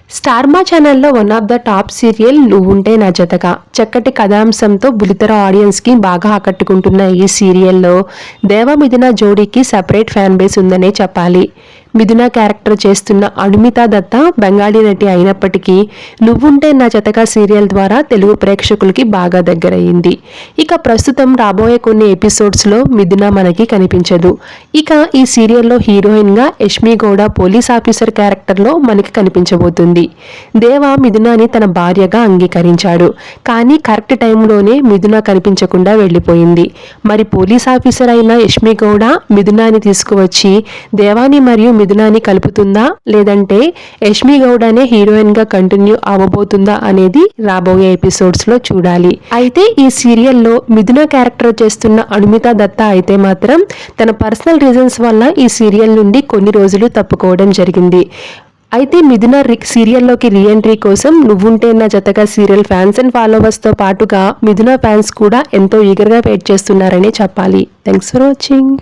Star మా ఛానల్లో one of the top serial నువ్వుంటే నా జతగా చక్కటి కథాంశంతో బులితెర ఆడియన్స్కి బాగా ఆకట్టుకుంటున్న ఈ సీరియల్లో దేవ మిథున జోడీకి సపరేట్ ఫ్యాన్ బేస్ ఉందనే చెప్పాలి. మిథున క్యారెక్టర్ చేస్తున్న అనుమిత దత్త బెంగాలీ నటి అయినప్పటికీ నువ్వుంటే నా జతగా సీరియల్ ద్వారా తెలుగు ప్రేక్షకులకి బాగా దగ్గరయ్యింది. ఇక ప్రస్తుతం రాబోయే కొన్ని ఎపిసోడ్స్లో మిథున మనకి కనిపించదు. ఇక ఈ సీరియల్లో హీరోయిన్గా యష్మి గౌడ పోలీస్ ఆఫీసర్ క్యారెక్టర్లో మనకి కనిపించబోతుంది. దేవ మిథునాని తన భార్యగా అంగీకరించాడు. కానీ కరెక్ట్ టైంలోనే మిథున కనిపించకుండా వెళ్ళిపోయింది. మరి పోలీస్ ఆఫీసర్ అయిన యష్మి గౌడ మిథునాని తీసుకువచ్చి దేవాని మరియు మిథునాని కలుపుతుందా, లేదంటే యష్మి గౌడనే హీరోయిన్ గా కంటిన్యూ అవ్వబోతుందా అనేది రాబోయే ఎపిసోడ్స్ లో చూడాలి. అయితే ఈ సీరియల్లో మిథున క్యారెక్టర్ చేస్తున్న అనుమిత దత్త అయితే మాత్రం తన పర్సనల్ రీజన్స్ వల్ల ఈ సీరియల్ నుండి కొన్ని రోజులు తప్పుకోవడం జరిగింది. అయితే మిథున సీరియల్లోకి రీఎంట్రీ కోసం నువ్వుంటే నా జతగా సీరియల్ ఫ్యాన్స్ అండ్ ఫాలోవర్స్తో పాటుగా మిథున ఫ్యాన్స్ కూడా ఎంతో ఈగర్గా వెయిట్ చేస్తున్నారని చెప్పాలి. Thanks for watching.